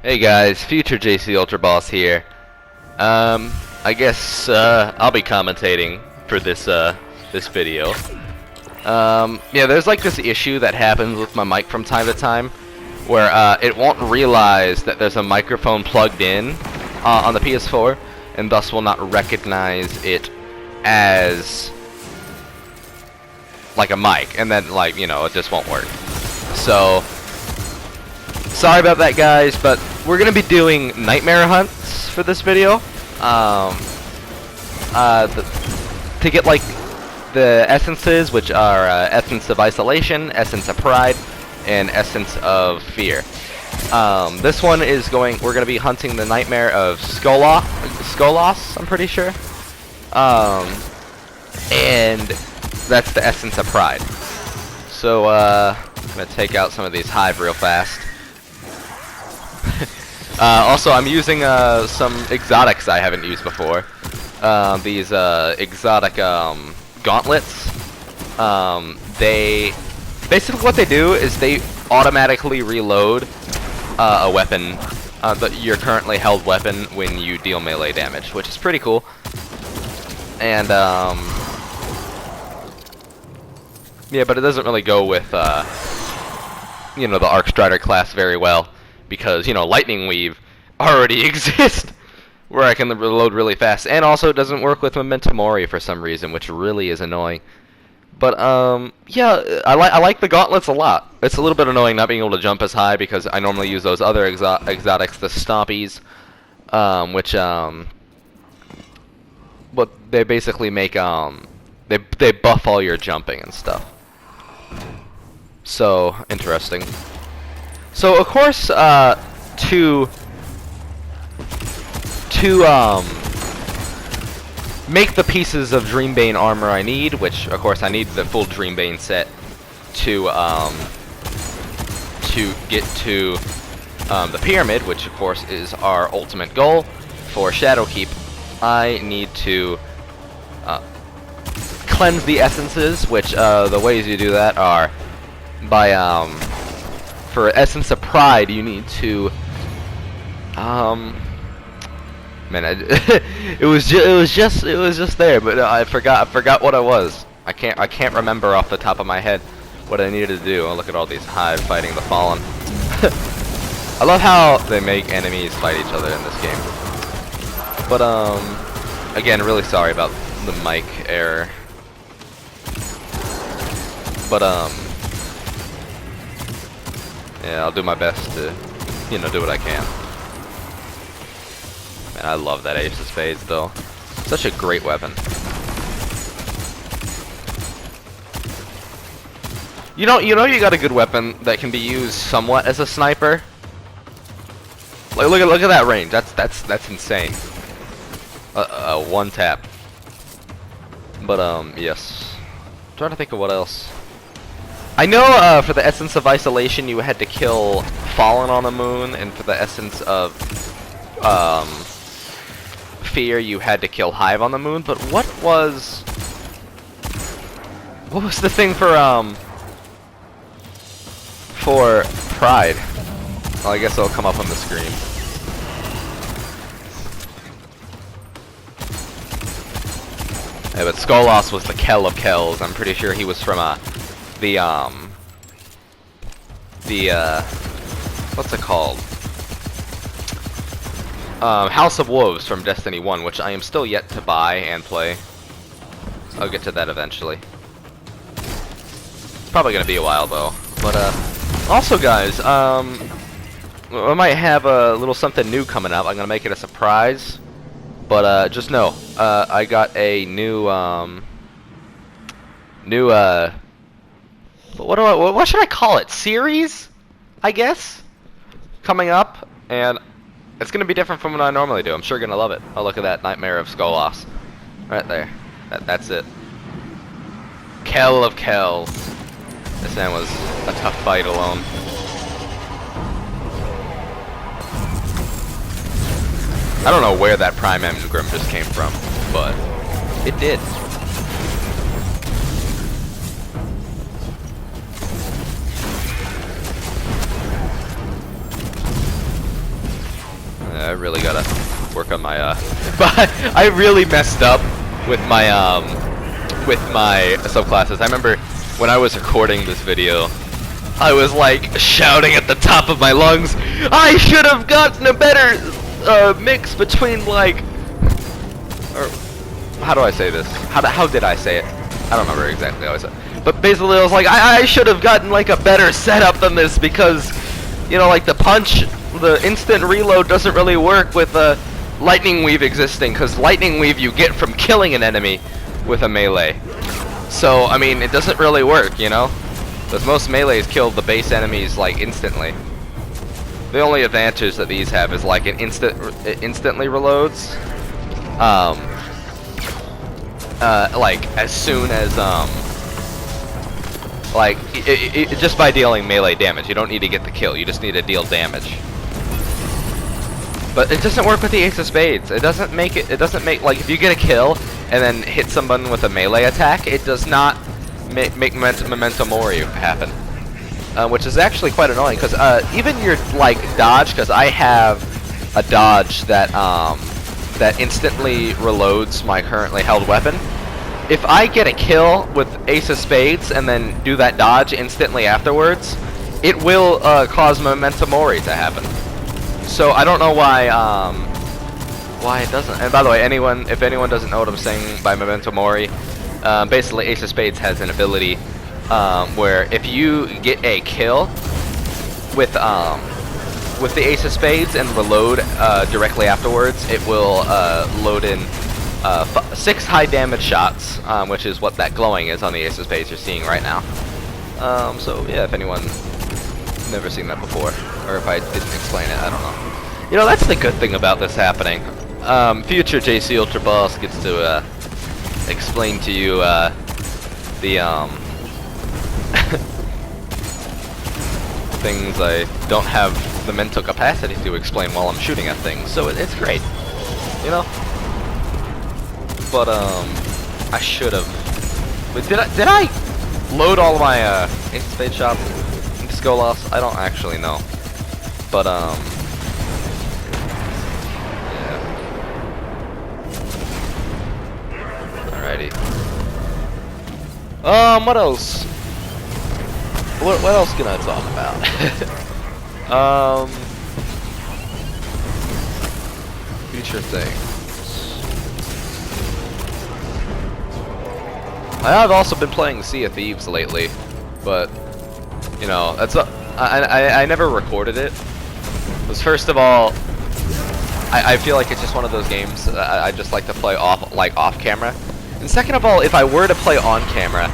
Hey guys, future JCUltraBoss here. I guess I'll be commentating for this this video. Yeah, there's like this issue that happens with my mic from time to time, where it won't realize that there's a microphone plugged in on the PS4, and thus will not recognize it as like a mic, and then like it just won't work. So sorry about that, guys, but we're gonna be doing nightmare hunts for this video. To get like the essences, which are essence of isolation, essence of pride, and essence of fear. This one is we're gonna be hunting the nightmare of Skolos, I'm pretty sure. And that's the essence of pride. So I'm gonna take out some of these hive real fast. Also, I'm using some exotics I haven't used before. These exotic gauntlets. They basically, what they do is they automatically reload a weapon, your currently held weapon, when you deal melee damage, which is pretty cool. And yeah, but it doesn't really go with the Arc Strider class very well, because Lightning Weave already exists, where I can reload really fast, and also it doesn't work with Memento Mori for some reason, which really is annoying. But yeah, I like the gauntlets a lot. It's a little bit annoying not being able to jump as high, because I normally use those other exotics, the Stompies, which but they basically make they buff all your jumping and stuff. So interesting. So of course, to make the pieces of Dreambane armor I need, which of course I need the full Dreambane set to get to the pyramid, which of course is our ultimate goal for Shadowkeep. I need to cleanse the essences, which the ways you do that are by for Essence of Pride, you need to man, it was just there, but I forgot what it was. I can't remember off the top of my head what I needed to do. Oh, look at all these hive fighting the fallen. I love how they make enemies fight each other in this game. But again, really sorry about the mic error. But yeah, I'll do my best to do what I can. Man, I love that Ace of Spades, though. Such a great weapon. You got a good weapon that can be used somewhat as a sniper. Like, look at that range. That's insane. One tap. But yes. I'm trying to think of what else. I know for the essence of isolation you had to kill Fallen on the moon, and for the essence of fear you had to kill Hive on the moon. But what was the thing for Pride? Well, I guess it'll come up on the screen. Yeah, but Skolos was the Kell of Kells. I'm pretty sure he was from the what's it called? House of Wolves from Destiny 1, which I am still yet to buy and play. I'll get to that eventually. It's probably gonna be a while though. But also, guys, I might have a little something new coming up. I'm gonna make it a surprise. But just know, I got a new what should I call it? Series, I guess, coming up, and it's gonna be different from what I normally do. I'm sure you're gonna love it. Oh, look at that Nightmare of Skolos, right there. That's it. Kell of Kells. This man was a tough fight alone. I don't know where that Prime Engram just came from, but it did. really gotta work on my but I really messed up with my subclasses. I remember when I was recording this video, I was like shouting at the top of my lungs, I should have gotten a better mix between like, or how do I say this? How did I say it? I don't remember exactly how I said it. But basically I was like, I should have gotten like a better setup than this, because, you know, like the punch, the instant reload doesn't really work with lightning weave existing, because lightning weave you get from killing an enemy with a melee. So, I mean, it doesn't really work, you know? Because most melees kill the base enemies like instantly. The only advantage that these have is like it instantly reloads. Like as soon as like just by dealing melee damage. You don't need to get the kill. You just need to deal damage. But it doesn't work with the Ace of Spades. It doesn't make it. It doesn't make, like, if you get a kill and then hit someone with a melee attack, it does not make memento mori happen. Which is actually quite annoying, because even your like dodge, because I have a dodge that that instantly reloads my currently held weapon. If I get a kill with Ace of Spades and then do that dodge instantly afterwards, it will cause memento mori to happen. So I don't know why it doesn't. And by the way, if anyone doesn't know what I'm saying by memento mori, basically Ace of Spades has an ability where if you get a kill with the Ace of Spades and reload directly afterwards, it will load in 6 high damage shots, which is what that glowing is on the Ace of Spades you're seeing right now. So yeah, if anyone's never seen that before, or if I didn't explain it, I don't know. You know, that's the good thing about this happening. Future JCUltraBoss gets to explain to you the things I don't have the mental capacity to explain while I'm shooting at things, so it's great, you know. But I should have. But did I load all of my Ace of Spades shots into Skolas? I don't actually know. But yeah. Alrighty. What else? What else can I talk about? Future things. I have also been playing Sea of Thieves lately, but you know, that's I never recorded it. Because first of all, I feel like it's just one of those games I just like to play off camera. And second of all, if I were to play on camera,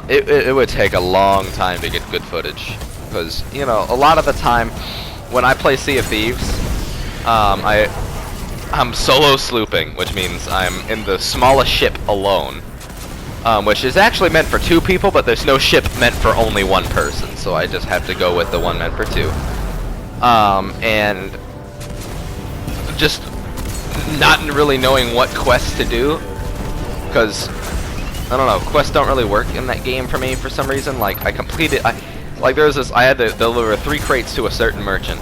it would take a long time to get good footage, because, you know, a lot of the time when I play Sea of Thieves, I'm solo slooping, which means I'm in the smallest ship alone, which is actually meant for 2 people, but there's no ship meant for only 1 person, so I just have to go with the one meant for 2. And just not really knowing what quests to do, because I don't know, quests don't really work in that game for me for some reason. Like, I had to deliver 3 crates to a certain merchant.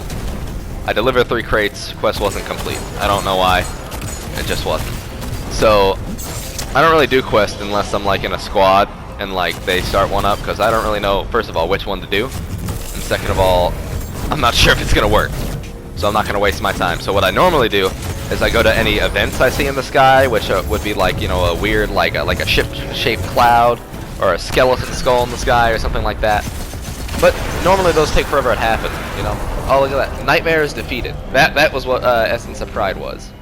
I delivered 3 crates, quest wasn't complete. I don't know why, it just wasn't. So, I don't really do quests unless I'm like in a squad and like they start one up, because I don't really know, first of all, which one to do, and second of all, I'm not sure if it's gonna work. So I'm not gonna waste my time. So what I normally do is I go to any events I see in the sky, which would be like, you know, a weird, like a ship-shaped cloud, or a skeleton skull in the sky, or something like that. But normally those take forever to happen, you know. Oh, look at that. Nightmare is defeated. That was what Essence of Pride was.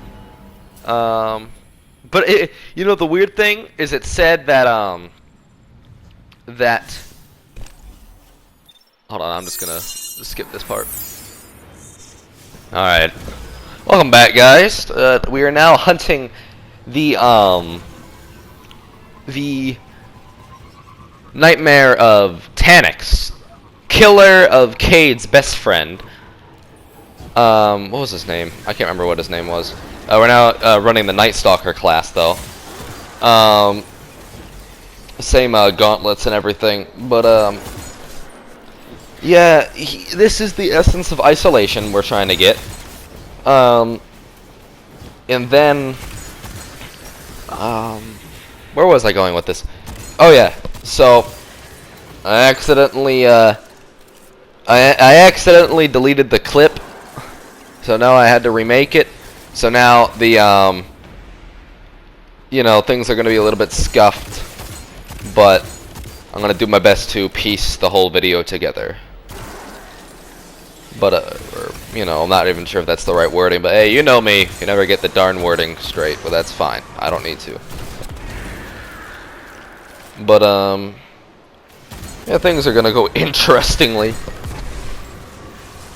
But it, you know, the weird thing is it said that hold on, I'm just gonna skip this part. Alright. Welcome back, guys. We are now hunting the Nightmare of Tannix, killer of Cade's best friend. What was his name? I can't remember what his name was. We're now running the Night Stalker class, though. Same gauntlets and everything, but yeah, this is the essence of isolation we're trying to get. And then, where was I going with this? Oh yeah, so I accidentally, I accidentally deleted the clip, so now I had to remake it. So now the, you know, things are gonna be a little bit scuffed, but I'm gonna do my best to piece the whole video together. But, or, you know, I'm not even sure if that's the right wording, but hey, you know me, you never get the darn wording straight, but that's fine. I don't need to. But, yeah, things are gonna go interestingly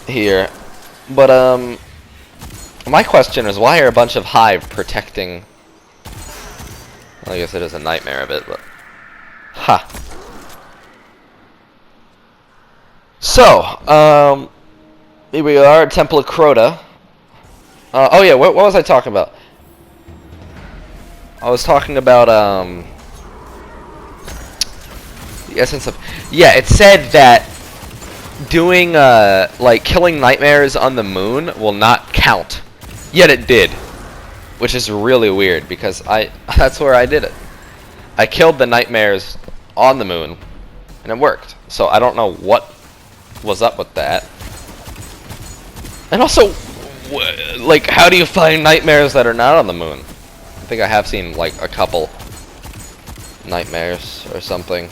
here. But, my question is, why are a bunch of hive protecting... Well, I guess it is a nightmare of it, but... Ha. So, here we are at Temple of Crota. Oh yeah, what was I talking about? I was talking about, the essence of... Yeah, it said that doing, like, killing nightmares on the moon will not count. Yet it did. Which is really weird, because that's where I did it. I killed the nightmares on the moon, and it worked. So I don't know what was up with that. And also, like, how do you find nightmares that are not on the moon? I think I have seen, like, a couple nightmares or something.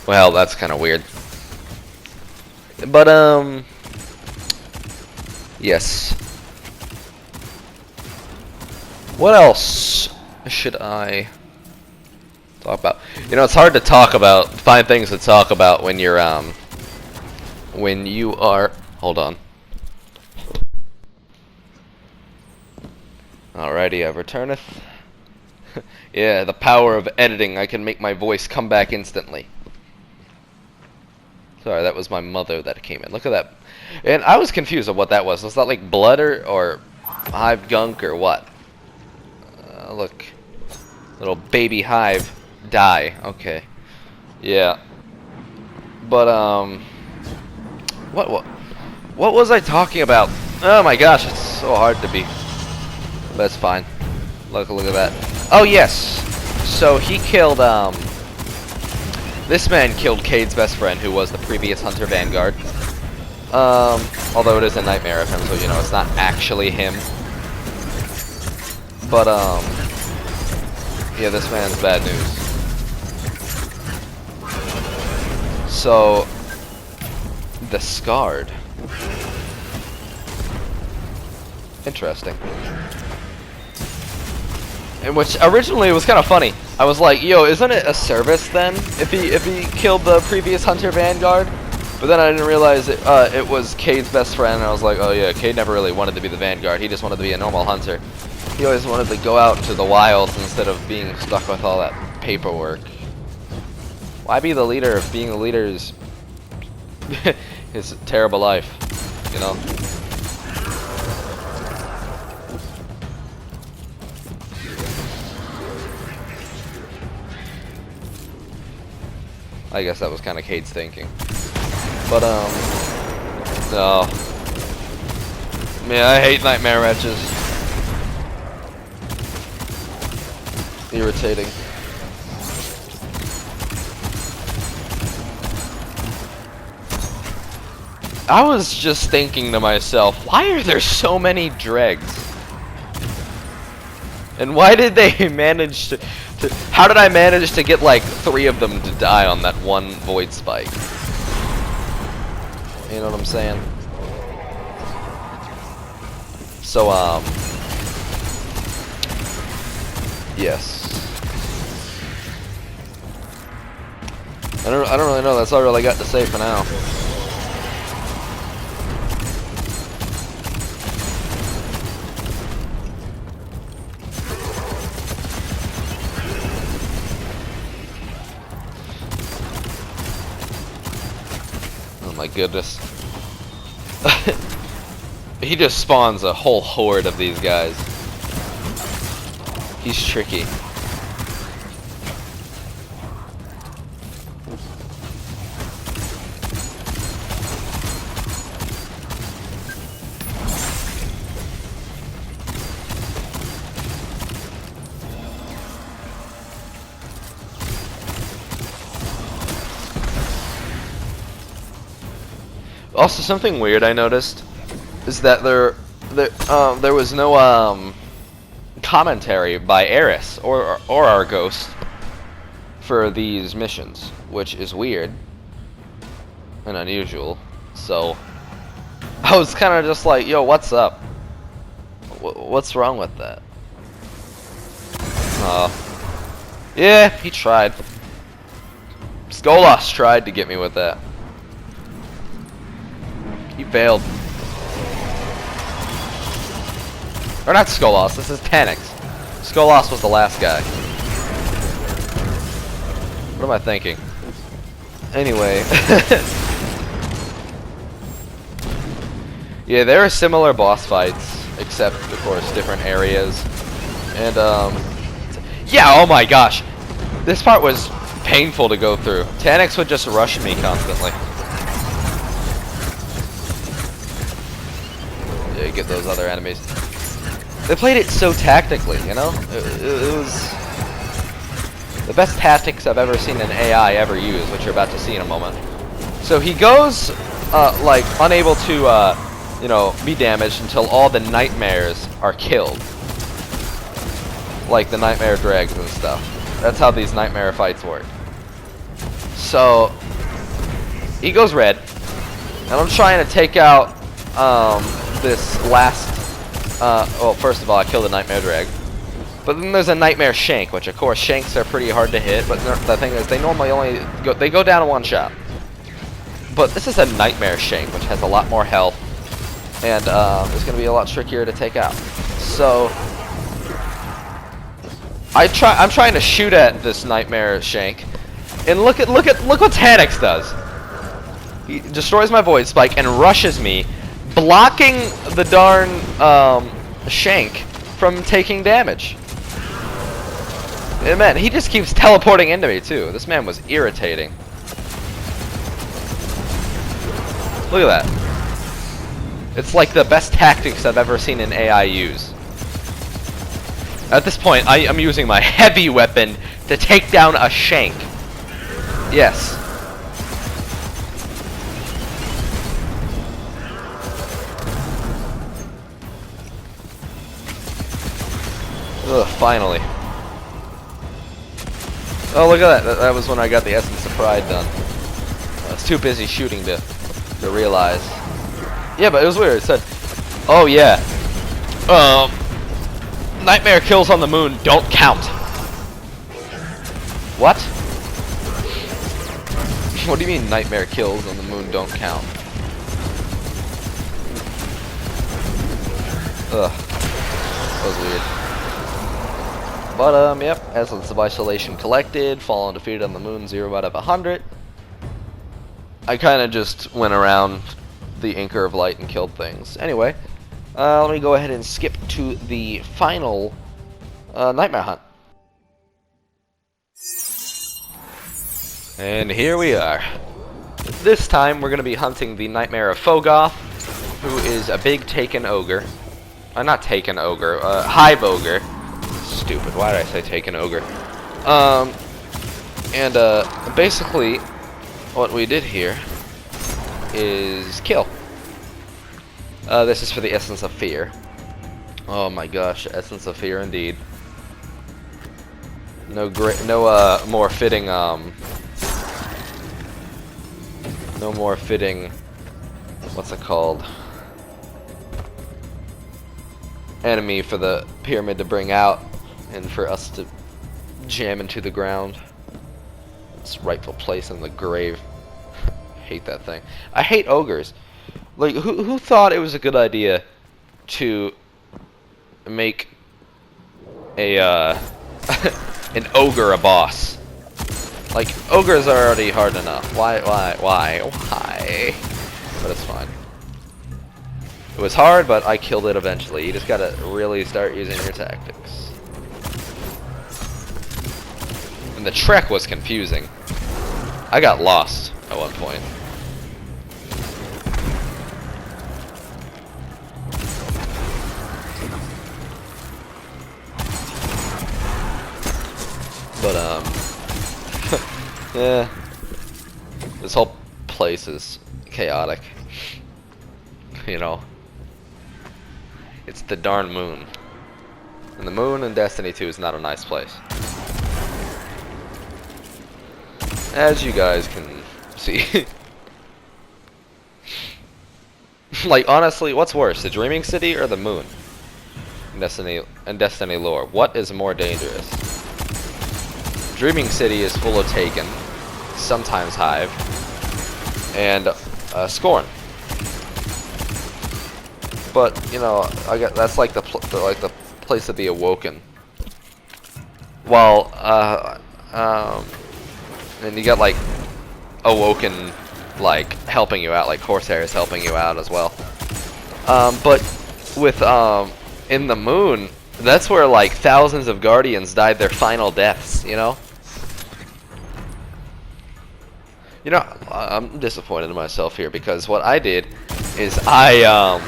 Well, that's kind of weird. But, yes. What else should I talk about? You know, it's hard to talk about, find things to talk about when you're, when you are, hold on. Alrighty, I returneth. Yeah, the power of editing, I can make my voice come back instantly. Sorry, that was my mother that came in. Look at that. And I was confused of what that was. Was that like blood or hive gunk or what? Look. Little baby hive die. Okay. Yeah. But, what was I talking about? Oh my gosh, it's so hard to be. That's fine. Look at that. Oh yes. So he killed, this man killed Cade's best friend, who was the previous Hunter Vanguard. Although it is a nightmare of him, so you know it's not actually him. But yeah, this man's bad news. So the Scarred. Interesting. And which originally was kind of funny. I was like, yo, isn't it a service then if he killed the previous Hunter Vanguard? But then I didn't realize it was Cade's best friend, and I was like, oh yeah, Cade never really wanted to be the Vanguard. He just wanted to be a normal hunter. He always wanted to go out into the wilds instead of being stuck with all that paperwork. Why be the leader if being the leader is his terrible life, you know? I guess that was kind of Cade's thinking. But, no. Man, I hate nightmare wretches. Irritating. I was just thinking to myself, why are there so many dregs? And why did they manage to how did I manage to get like 3 of them to die on that one void spike? You know what I'm saying? So, yes. I don't really know. That's all I got to say for now. Oh my goodness. He just spawns a whole horde of these guys. He's tricky. Also, something weird I noticed is that there was no commentary by Eris or our ghost for these missions, which is weird and unusual. So I was kind of just like, yo, what's up? What's wrong with that? Yeah, he tried. Skolas tried to get me with that. He failed. Or not Skolas, this is Tanix. Skolas was the last guy. What am I thinking? Anyway. Yeah, there are similar boss fights, except, of course, different areas. And, yeah, oh my gosh. This part was painful to go through. Tanix would just rush me constantly. Yeah, get those other enemies. They played it so tactically, you know? It was the best tactics I've ever seen an AI ever use, which you're about to see in a moment. So he goes, like, unable to, you know, be damaged until all the nightmares are killed. Like the nightmare dregs and stuff. That's how these nightmare fights work. So, he goes red, and I'm trying to take out, this last, well, first of all, I killed a nightmare drag. But then there's a nightmare shank, which of course shanks are pretty hard to hit, but the thing is, they normally only go down in one shot. But this is a nightmare shank, which has a lot more health, and it's going to be a lot trickier to take out. So I'm trying to shoot at this nightmare shank, and look what Tanix does. He destroys my void spike and rushes me, blocking the darn shank from taking damage. And man, he just keeps teleporting into me too. This man was irritating. Look at that. It's like the best tactics I've ever seen an AI use. At this point, I'm using my heavy weapon to take down a shank. Yes. Ugh, finally. Oh, look at that. That was when I got the Essence of Pride done. I was too busy shooting to realize. Yeah, but it was weird. It said, oh yeah, nightmare kills on the moon don't count. What? What do you mean nightmare kills on the moon don't count? Ugh. That was weird. But, yep, Essence of Isolation collected, fallen defeated on the moon, 0 out of 100. I kind of just went around the Anchor of Light and killed things. Anyway, let me go ahead and skip to the final Nightmare Hunt. And here we are. This time, we're going to be hunting the Nightmare of Fogoth, who is a big Taken Ogre. Not Taken Ogre, Hive Ogre. Stupid, why did I say Taken Ogre? Basically, what we did here is kill. This is for the Essence of Fear. Oh my gosh, Essence of Fear indeed. No more fitting, no more fitting, what's it called? Enemy for the pyramid to bring out and for us to jam into the ground. Its rightful place in the grave. Hate that thing. I hate ogres. Like, who thought it was a good idea to make a an ogre a boss? Like, ogres are already hard enough. Why? But it's fine. It was hard, but I killed it eventually. You just gotta really start using your tactics. And the trek was confusing. I got lost at one point. But, yeah. This whole place is chaotic. You know, it's the darn moon. And the moon in Destiny 2 is not a nice place. As you guys can see. Like, honestly, what's worse, the Dreaming City or the moon? In Destiny lore, what is more dangerous? Dreaming City is full of Taken, sometimes Hive, and Scorn. But you know, that's like the place to be awoken. While and you got like awoken, like helping you out, like Corsairs helping you out as well. But with in the moon, that's where like thousands of Guardians died their final deaths. You know. You know, I'm disappointed in myself here because what I did is I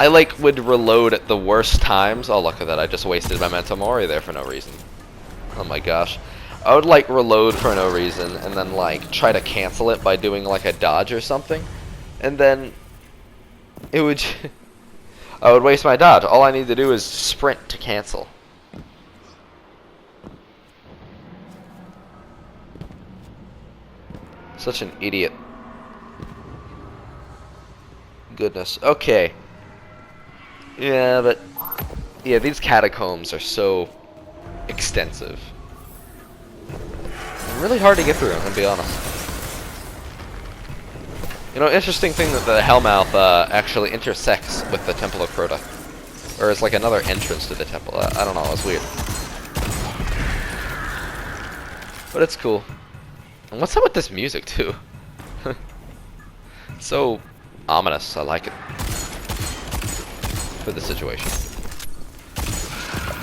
like would reload at the worst times. Oh, look at that! I just wasted Memento Mori there for no reason. Oh my gosh. I would like reload for no reason and then like try to cancel it by doing like a dodge or something, and then it would I would waste my dodge. All I need to do is sprint to cancel. Such an idiot. Goodness. Okay. Yeah, but yeah, these catacombs are so extensive. Really hard to get through, to be honest. You know, interesting thing that the Hellmouth actually intersects with the Temple of Crota. Or it's like another entrance to the temple. I don't know, it's weird. But it's cool. And what's up with this music, too? So ominous, I like it. For the situation.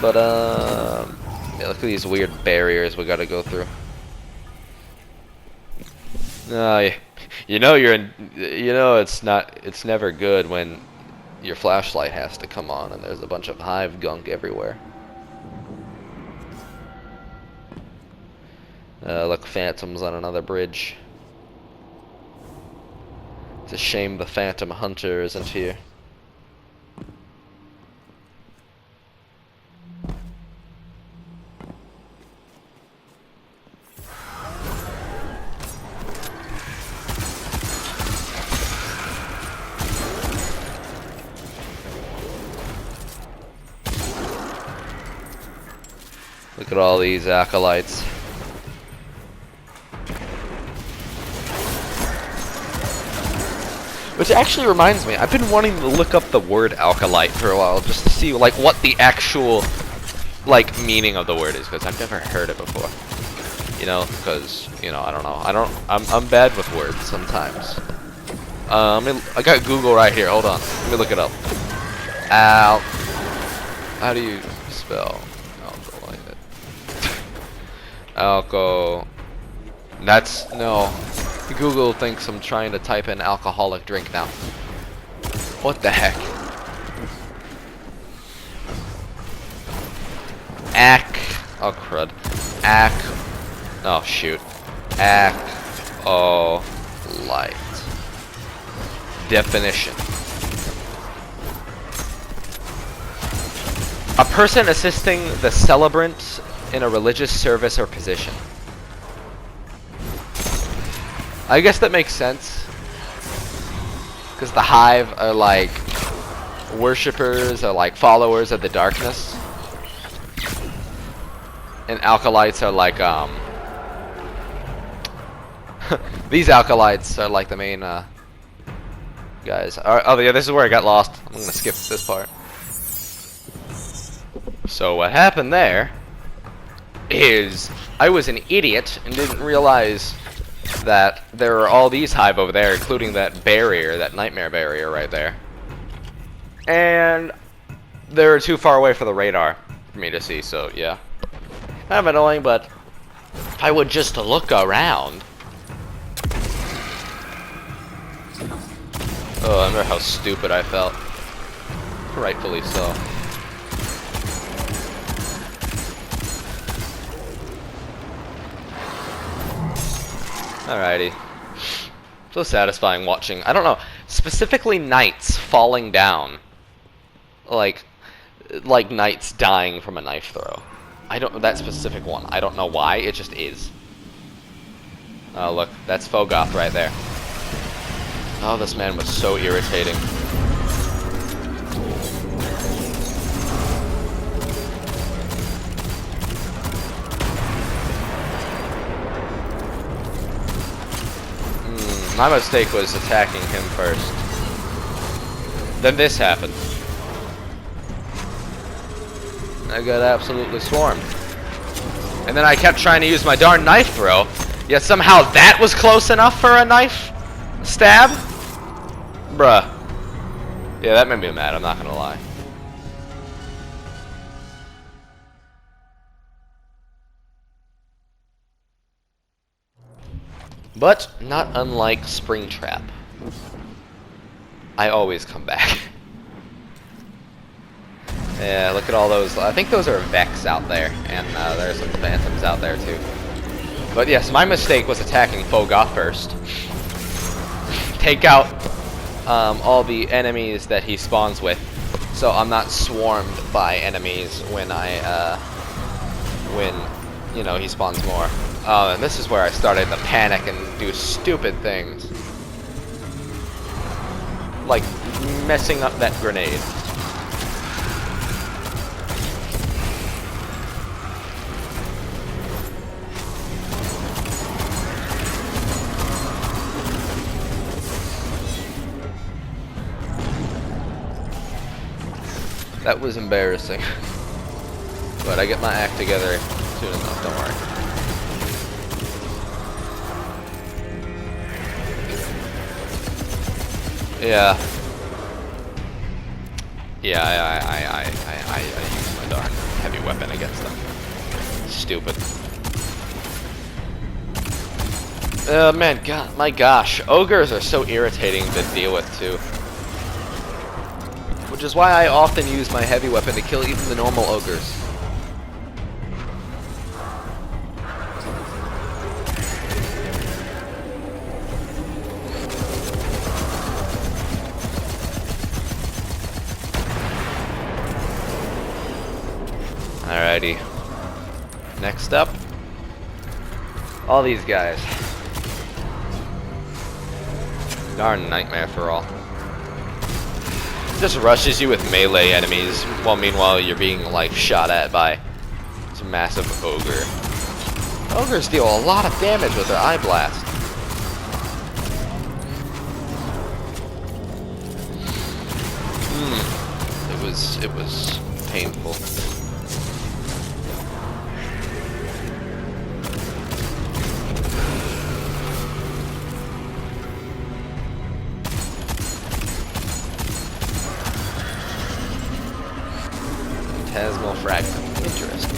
But, yeah, look at these weird barriers we gotta go through. You know it's never good when your flashlight has to come on and there's a bunch of hive gunk everywhere. Look, phantoms on another bridge. It's a shame the Phantom Hunter isn't here. Look at all these acolytes. Which actually reminds me, I've been wanting to look up the word alkalite for a while just to see like what the actual like meaning of the word is, because I've never heard it before. You know, because you know, I don't know. I'm bad with words sometimes. I got Google right here. Hold on. Let me look it up. How do you spell alkalite? Alco. That's no. Google thinks I'm trying to type in alcoholic drink now. What the heck? Oh crud. Oh shoot. Light. Definition. A person assisting the celebrant in a religious service or position. I guess that makes sense, because the hive are like worshippers or like followers of the darkness, and alkalites are like these alkalites are like the main guys. Oh yeah, this is where I got lost. I'm gonna skip this part. So what happened there is I was an idiot and didn't realize that there are all these hive over there, including that barrier, that nightmare barrier right there. And they're too far away for the radar for me to see, so yeah. Kind of annoying, but if I would just look around. Oh, I remember how stupid I felt. Rightfully so. Alrighty. So satisfying watching, I don't know, specifically knights falling down. Like knights dying from a knife throw. I don't, that specific one, I don't know why, it just is. Oh look, that's Fogoth right there. Oh, this man was so irritating. My mistake was attacking him first. Then this happened. I got absolutely swarmed. And then I kept trying to use my darn knife throw, yet somehow that was close enough for a knife stab? Bruh. Yeah, that made me mad, I'm not gonna lie. But, not unlike Springtrap, I always come back. Yeah, look at all those. I think those are Vex out there, and there's some Phantoms out there too. But yes, my mistake was attacking Fogoth first. Take out all the enemies that he spawns with, so I'm not swarmed by enemies when you know, he spawns more. Oh, and this is where I started to panic and do stupid things. Like messing up that grenade. That was embarrassing. But I get my act together soon enough, don't worry. Yeah. Yeah, I use my darn heavy weapon against them. Stupid. Man, God, my gosh. Ogres are so irritating to deal with, too. Which is why I often use my heavy weapon to kill even the normal ogres. Alrighty. Next up, all these guys. Darn nightmare for all. Just rushes you with melee enemies, while meanwhile you're being like shot at by some massive ogre. Ogres deal a lot of damage with their eye blast. It was painful. Phantasmal fragment. Interesting.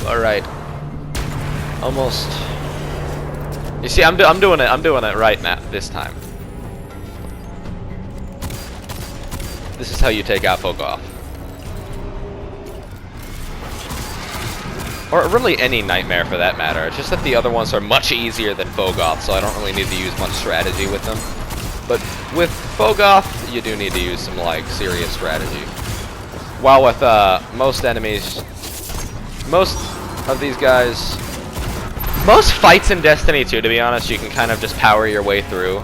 All right. Almost. You see, I'm doing it right now this time. This is how you take out Fogoth. Or really any nightmare for that matter. It's just that the other ones are much easier than Fogoth, so I don't really need to use much strategy with them. But with Fogoth, you do need to use some like serious strategy. While with most enemies, most of these guys, most fights in Destiny 2, to be honest, you can kind of just power your way through.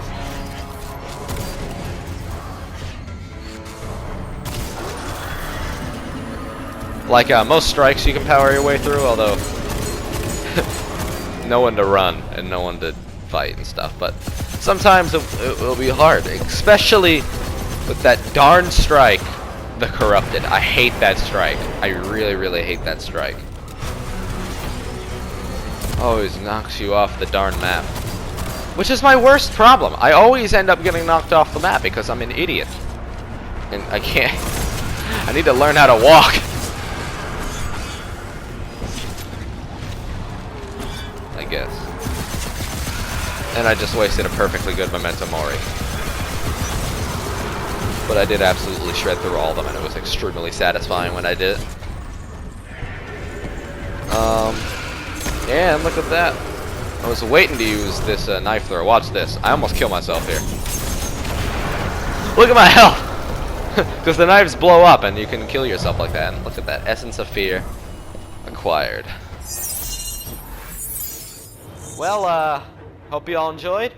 Like, most strikes you can power your way through, although no one to run and no one to fight and stuff, but sometimes it will be hard, especially with that darn strike, the Corrupted. I hate that strike. I really, really hate that strike. Always knocks you off the darn map. Which is my worst problem. I always end up getting knocked off the map because I'm an idiot. And I can't... I need to learn how to walk. I guess. And I just wasted a perfectly good Memento Mori. But I did absolutely shred through all of them, and it was extremely satisfying when I did it. And look at that. I was waiting to use this knife thrower. Watch this. I almost killed myself here. Look at my health! Because the knives blow up and you can kill yourself like that. And look at that. Essence of Fear acquired. Well, hope you all enjoyed.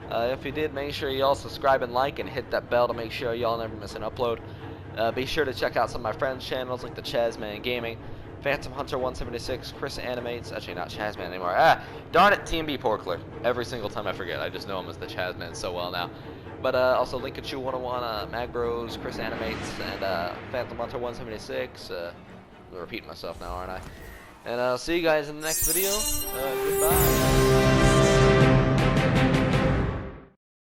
If you did, make sure you all subscribe and like and hit that bell to make sure y'all never miss an upload. Be sure to check out some of my friends' channels like the Chazman Gaming, Phantom Hunter 176, Chris Animates, actually not Chazman anymore. Darn it, TMB Porkler. Every single time I forget, I just know him as the Chazman so well now. But also Lincoln 101, Mag Bros, Chris Animates, and Phantom Hunter 176. I'm repeating myself now, aren't I? And I'll see you guys in the next video. Goodbye.